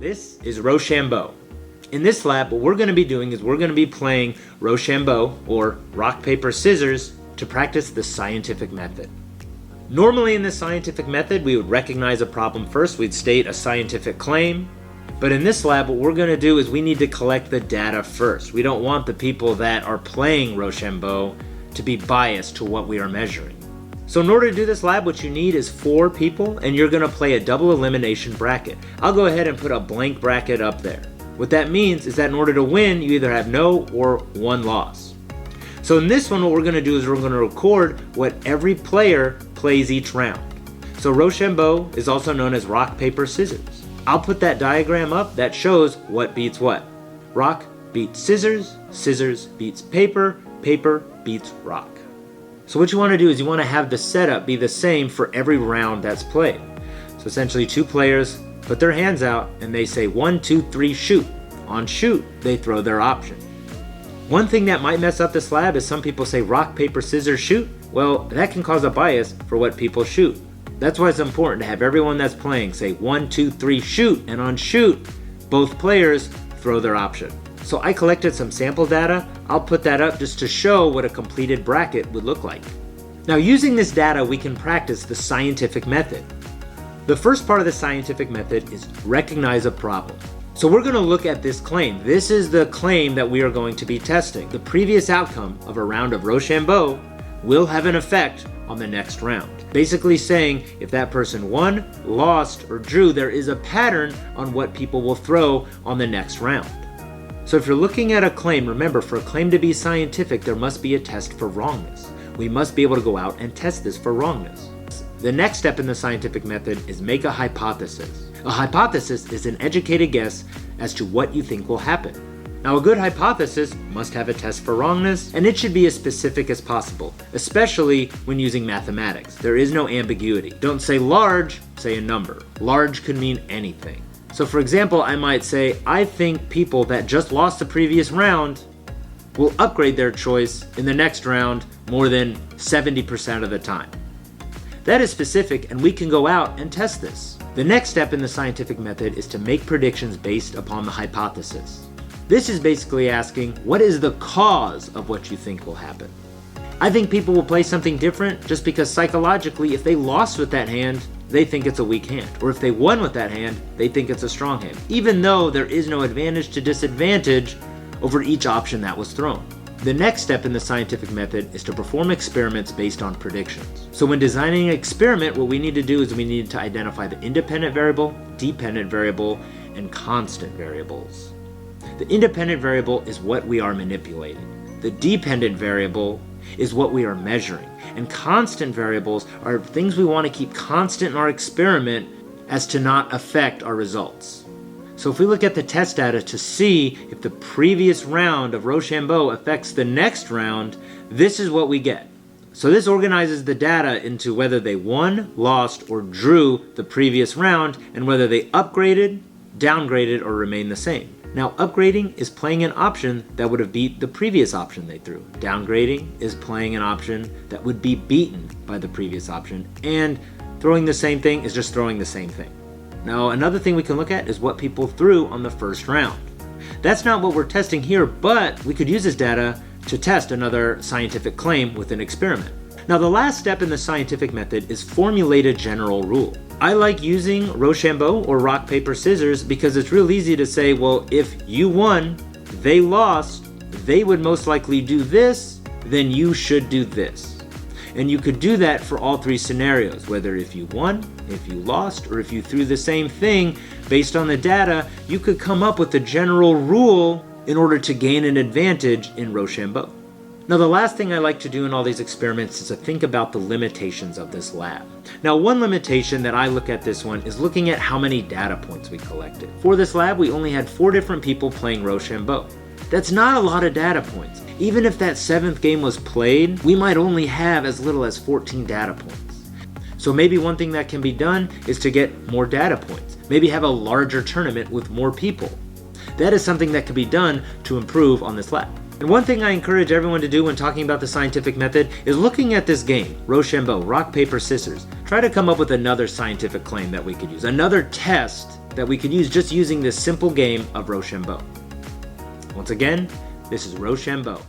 This is Roshambo. In this lab, what we're going to be doing is we're going to be playing Roshambo, or rock, paper, scissors, to practice the scientific method. Normally in the scientific method, we would recognize a problem first. We'd state a scientific claim. But in this lab, what we're going to do is we need to collect the data first. We don't want the people that are playing Roshambo to be biased to what we are measuring. So in order to do this lab, what you need is 4 people, and you're going to play a double elimination bracket. I'll go ahead and put a blank bracket up there. What that means is that in order to win, you either have no or 1 loss. So in this one, what we're going to do is we're going to record what every player plays each round. So Roshambo is also known as rock, paper, scissors. I'll put that diagram up that shows what beats what. Rock beats scissors, scissors beats paper, paper beats rock. So what you want to do is you want to have the setup be the same for every round that's played. So essentially 2 players put their hands out and they say 1, 2, 3, shoot. On shoot, they throw their option. One thing that might mess up this lab is some people say rock, paper, scissors, shoot. Well, that can cause a bias for what people shoot. That's why it's important to have everyone that's playing say 1, 2, 3, shoot, and on shoot, both players throw their option. So I collected some sample data. I'll put that up just to show what a completed bracket would look like. Now using this data, we can practice the scientific method. The first part of the scientific method is recognize a problem. So we're going to look at this claim. This is the claim that we are going to be testing. The previous outcome of a round of Roshambo will have an effect on the next round. Basically saying if that person won, lost, or drew, there is a pattern on what people will throw on the next round. So if you're looking at a claim, remember, for a claim to be scientific, there must be a test for wrongness. We must be able to go out and test this for wrongness. The next step in the scientific method is make a hypothesis. A hypothesis is an educated guess as to what you think will happen. Now, a good hypothesis must have a test for wrongness, and it should be as specific as possible, especially when using mathematics. There is no ambiguity. Don't say large, say a number. Large could mean anything. So for example, I might say, I think people that just lost the previous round will upgrade their choice in the next round more than 70% of the time. That is specific, and we can go out and test this. The next step in the scientific method is to make predictions based upon the hypothesis. This is basically asking, what is the cause of what you think will happen? I think people will play something different just because psychologically, if they lost with that hand, they think it's a weak hand. Or if they won with that hand, they think it's a strong hand, even though there is no advantage to disadvantage over each option that was thrown. The next step in the scientific method is to perform experiments based on predictions. So when designing an experiment, what we need to do is we need to identify the independent variable, dependent variable, and constant variables. The independent variable is what we are manipulating. The dependent variable is what we are measuring. And constant variables are things we want to keep constant in our experiment as to not affect our results. So if we look at the test data to see if the previous round of Roshambo affects the next round, this is what we get. So this organizes the data into whether they won, lost, or drew the previous round, and whether they upgraded, downgraded, or remained the same. Now, upgrading is playing an option that would have beat the previous option they threw. Downgrading is playing an option that would be beaten by the previous option. And throwing the same thing is just throwing the same thing. Now, another thing we can look at is what people threw on the first round. That's not what we're testing here, but we could use this data to test another scientific claim with an experiment. Now, the last step in the scientific method is formulate a general rule. I like using Roshambo or rock, paper, scissors because it's real easy to say, well, if you won, they lost, they would most likely do this, then you should do this. And you could do that for all 3 scenarios, whether if you won, if you lost, or if you threw the same thing. Based on the data, you could come up with a general rule in order to gain an advantage in Roshambo. Now, the last thing I like to do in all these experiments is to think about the limitations of this lab. Now, one limitation that I look at this one is looking at how many data points we collected. For this lab, we only had 4 different people playing Roshambo. That's not a lot of data points. Even if that 7th game was played, we might only have as little as 14 data points. So maybe one thing that can be done is to get more data points. Maybe have a larger tournament with more people. That is something that could be done to improve on this lab. And one thing I encourage everyone to do when talking about the scientific method is looking at this game, Roshambo, rock, paper, scissors. Try to come up with another scientific claim that we could use, another test that we could use just using this simple game of Roshambo. Once again, this is Roshambo.